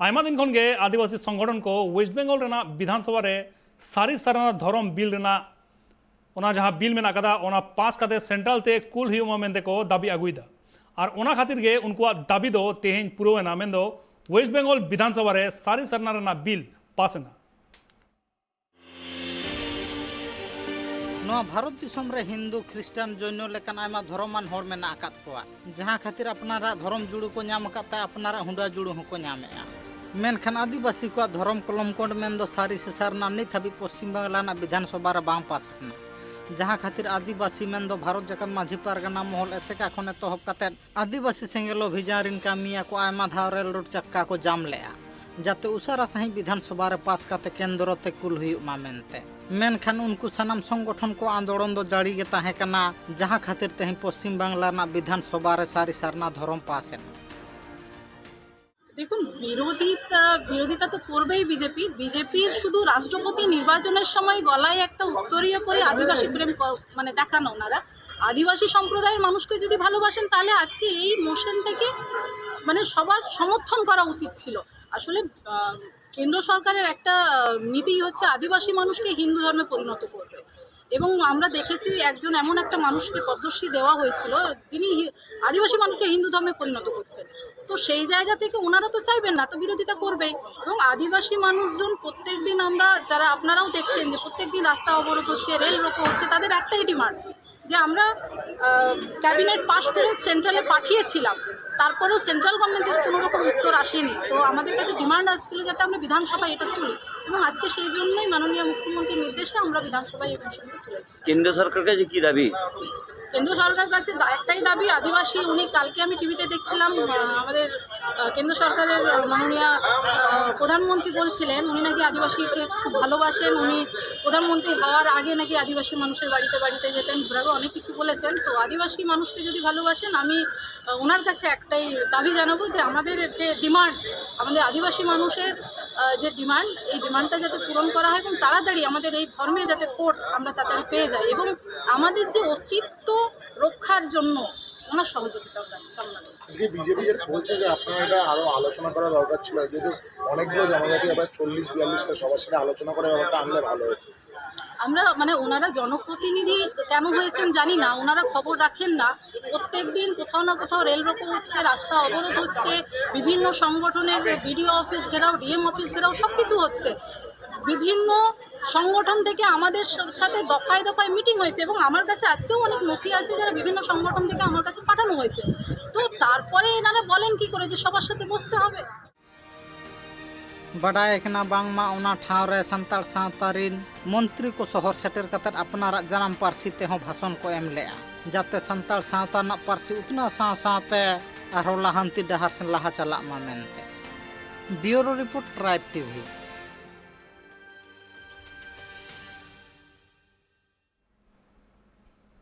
आयमा दिन खन गे आदिवासी संगठन को वेस्ट बेंगल रेना विधानसभा रे सारी साराना धरम बिल रेना ओना जहां बिल में कदा ओना पास काते सेंट्रल ते कुल हियुमा मेंदे को दाबी अगुइदा और ओना खातिर गे उनको दाबी दो तेहें पुरोवेना मेंदो वेस्ट बेंगल विधानसभा रे सारी साराना रेना बिल पासना भारत दिसम रे हिंदू ख्रिस्टान जैन लेकान आयमा धर्मान हर मेना आकात कोआ जहां खातिर अपनारा धर्म जुड़ू को नाम काता अपनारा हुंडा जुड़ू को नामेआ मेनखान आदिवासी को धर्म कलम कोड मेन दो सारी से सारना नित हाबी पश्चिम बांग्ला ना विधानसभा रे बांग पास करना जहां खातिर आदिवासी मेन दो भारत जकन माझी पारगना महल एसेका खने तोहब काते आदिवासी सेंगेलो भिजारिन कामिया को आयमा धाव रेल रोड चक्का को जाम लेआ जाते उसारा सही विधानसभा रे पास काते केंद्र ते कुल हुयुमा मेनते मेनखान उनको सनाम संगठन को आंदोलन दो जारी गे ताहे कना जहां खातिर तेही पश्चिम बांग्ला ना विधानसभा रे सारी सारना धर्म पास है। দেখুন বিরোধিতা তো করবেই বিজেপির শুধু রাষ্ট্রপতি নির্বাচনের সময় গলায় একটা উত্তরীয় করে আদিবাসী প্রেম মানে দেখানো ওনারা আদিবাসী সম্প্রদায়ের মানুষকে যদি ভালোবাসেন তাহলে আজকে এই মোশনটাকে মানে সবার সমর্থন করা উচিত ছিল। আসলে কেন্দ্র সরকারের একটা নীতি হচ্ছে আদিবাসী মানুষকে হিন্দু ধর্মে পরিণত করবে এবং আমরা দেখেছি একজন এমন একটা মানুষকে পদ্মশ্রী দেওয়া হয়েছিল যিনি আদিবাসী মানুষকে হিন্দু ধর্মে পরিণত করছেন। তো সেই জায়গা থেকে ওনারা তো চাইবেন না, তো বিরোধিতা করবেই এবং আদিবাসী মানুষজন প্রত্যেক দিন আমরা যারা আপনারাও দেখছেন যে প্রত্যেক দিন রাস্তা অবরোধ হচ্ছে, রেল রোকো হচ্ছে, তাদের একটাই ডিমান্ড যে আমরা ক্যাবিনেট পাশ করে সেন্ট্রালে পাঠিয়েছিলাম, তারপরেও সেন্ট্রাল গভর্নমেন্ট থেকে কোনো রকম উত্তর আসেনি। তো আমাদের কাছে ডিমান্ড আসছিল যাতে আমরা বিধানসভায় এটা তুলি এবং আজকে সেই জন্যই মাননীয় মুখ্যমন্ত্রীর নির্দেশে আমরা বিধানসভায় এই প্রসঙ্গ তুলেছি। কেন্দ্র সরকার কাছে কি দাবি? কেন্দ্র সরকার কাছে একটাই দাবি, আদিবাসী উনি কালকে আমি টিভিতে দেখছিলাম আমাদের কেন্দ্র সরকারের মাননীয় প্রধানমন্ত্রী বলছিলেন উনি নাকি আদিবাসীকে খুব ভালোবাসেন, উনি প্রধানমন্ত্রী হওয়ার আগে নাকি আদিবাসী মানুষের বাড়িতে বাড়িতে যেতেন, ঘুরাগে অনেক কিছু বলেছেন। তো আদিবাসী মানুষকে যদি ভালোবাসেন আমি ওনার কাছে একটাই দাবি জানাবো যে আমাদের যে ডিমান্ড, আমাদের আদিবাসী মানুষের যে ডিমান্ড, এই ডিমান্ডটা যাতে পূরণ করা হয় এবং তাড়াতাড়ি আমাদের এই ধর্মে যাতে কোর্ট আমরা তাড়াতাড়ি পেয়ে যাই এবং আমাদের যে অস্তিত্ব রক্ষার জন্য ওনার সহযোগিতা কামনা করছি। আজকে বিজেপি যে বলছে যে আপনারা এটা আরো আলোচনা করা দরকার ছিল, যেহেতু অনেকগুলো জনজাতি আবার 40-42টা সবার সাথে আলোচনা করে ব্যাপারটা আনলে ভালো হতো। আমরা মানে ওনারা জনপ্রতিনিধি কেন হয়েছেন জানি না, ওনারা খবর রাখেন না। প্রত্যেক দিন কোথাও না কোথাও রেল রোকো হচ্ছে, রাস্তা অবরোধ হচ্ছে, বিভিন্ন সংগঠনের বিডিও অফিস ঘেরাও, ডিএম অফিস ঘেরাও, সব কিছু হচ্ছে। বিভিন্ন সংগঠন থেকে আমাদের সাথে দফায় দফায় মিটিং হয়েছে এবং আমার কাছে আজকেও অনেক নথি আছে যারা বিভিন্ন সংগঠন থেকে আমার কাছে পাঠানো হয়েছে। তো তারপরে এনারা বলেন কি করে যে সবার সাথে বসতে হবে। बड़ाय बांगमा ओना ठाव रे संताल सावतारिन मंत्री को शहर सेटर कतर अपनारा जन्म पार्सी ते हो भाषण को एम लेआ जाते संताल सावता ना पार्सी उतना साव सावते आरो लाहांती डहार से लाहा चला मा मेनते। Bureau report Tribe TV.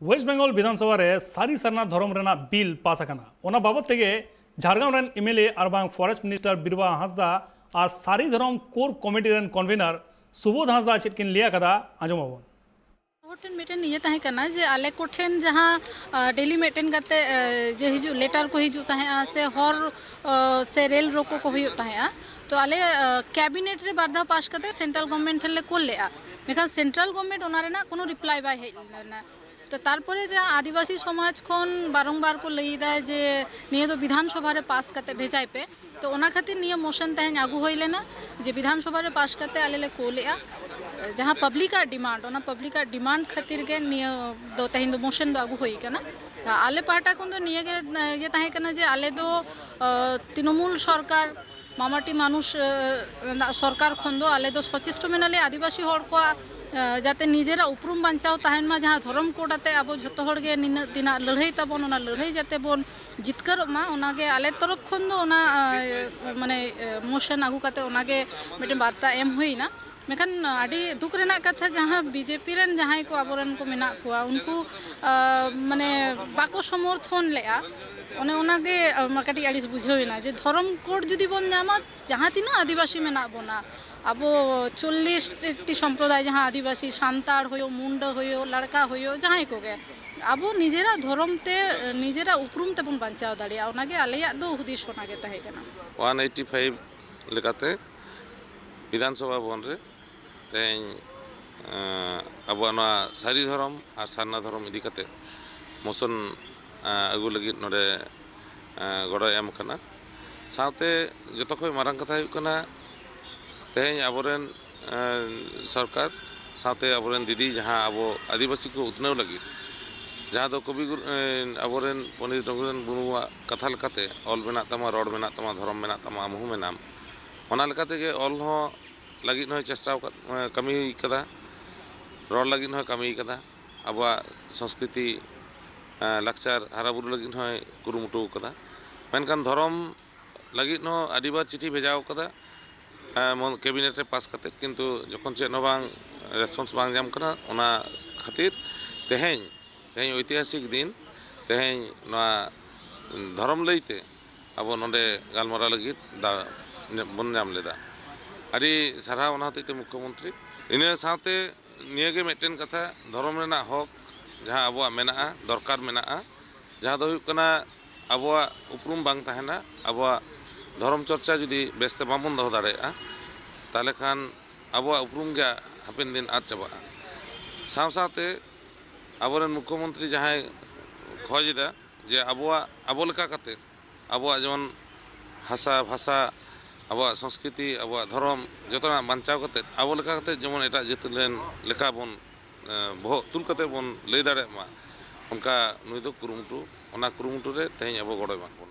West Bengal Vidhansabha रे सारी सरना धर्म रेना बिल पास आकना ओना बाबत तेगे झारग्राम रेन एमएलए और बांग फॉरेस्ट मिनिस्टर बिरवा हांसदा और सारी धर्म कोर कमिटी रेन कन्वीनर सुबोध हांसदा चिटकिन लिया कदा आजमाबन होटन मिटेन ये तहे करना जे आले कोठेन जहां डेली मेटेन करते जे हिजु लेटर को हिजु तहे से हर से रेल रोको को हुई तहे तो आले कैबिनेट रे बारदा पास करते सेंट्रल गवर्नमेंट ले को ले मेखा सेंट्रल गवर्नमेंट ओना रे ना कोनो रिप्लाई बाय हेना तो तारपरे जे आदिवासी समाज खन बारंबार को लईदा जे निये तो विधानसभा रे पास करते भेजाय पे तो ओना खातिर निये मोशन तहे आगु होइले ना जे विधानसभा रे पास करते आले ले को ले जहाँ पब्लिक डिमांड ओना पब्लिक डिमांड खातिर के निये दो तहिन दो मोशन दो आगु होई कना आले पार्टा खन दो निये के ये तहे कना जे आले दो तृणमूल सरकार मामाटी मानुष सरकार खन दो आले दो सचेष्ट मेनाले आदिवासी हर को जाते निजेरा उपरूम बांचाव तहन मा जहाँ धर्म कोड आते अब झोतो हर गे तिना लड़ाई तबन ओना लड़ाई जाते बन जितकर मा ओनागे आले तरफ खन दो ओना माने मोशन आगु काते ओनागे मिटे वार्ता एम हुई ना मेखान आडी दुख रेना कथा जहाँ बीजेपी रेन जहाँ को आबोरन को मेना कुआ उनको माने बाको समर्थन लेआ ओने ओनागे माकाटी आड़िस बुझेना जे धर्म कोड जुदी बन जामा जहाँ तीना आदिवासी मेना बना अब 40टी सम्प्रदाय जहाँ आदिवासी सान्ताड़ हो मुंड हो लड़का हो जहाँ को गे अब निजेरा धर्मते निजेरा उपरूम ते बन बांचाव दाड़िया ओनागे आलेया दो हुदिस ओनागे तहे कना 185 लेकाते विधानसभा भवन रे तेज अब सारी धर्म और सारना धर्म इदी काते मोशन अगू लगी नोडे गड़ो एम कना साथे जतो खय मारंग कथा हुई कना तेज अबोरेन सरकार साथे अबोरेन दीदी जहाँ अब आदिवासी को उतनाव लगी जहाँ दो कविगुरु अबोरेन पंडित रघुनाथ मुर्मुआ कथा लेकाते ऑल मेना तमा रड़ मेना तमा धर्म मेना तमा मुहु मेनाम ओना लेकाते गे ऑल हो लगी न चेष्टा कमी कदा रड़ लगी न कमी कदा अब संस्कृति लाक्चार हाराबुरु लगी न कुरुमुटु कदा मेनखान धर्म लगी न आदिबार चिठी भेजाव कदा कैबिनेट रे पास खातिर किंतु जखन चेन बांग रेस्पन्स बांग जाम कना ओना खातिर तेहें ऐतिहासिक दिन तेहें धर्म लईते अब नोडे गालमारा लगी बन नाम लेदा अड़ी साराव ओना हतेते मुख्यमंत्री इन साथे नियगे मेटेन कथा धर्म रेना हक जहाँ अब मेना दरकार मेना जहाँ दो हुयुग कना अब उपरूम बांग तहना अब धर्म चर्चा जुदी बेस्ते बाबन दो दाड़ेया ताले खान अब उपरूम गे हापेन दिन आद चाबा साव साथे आबोरेन मुख्यमंत्री जहाँ खोजदा जे अब लेका काते अब जेमन हासा भाषा अब संस्कृति अब धर्म जतना बांचाव काते अब लेका काते जेमन एटा जाति लेका बन बहग तुल काते बन लई दाड़े मा उनका नुई दो कुरुमुटु ओना कुरुमुटु रे तेहें अब गड़ो एमा बन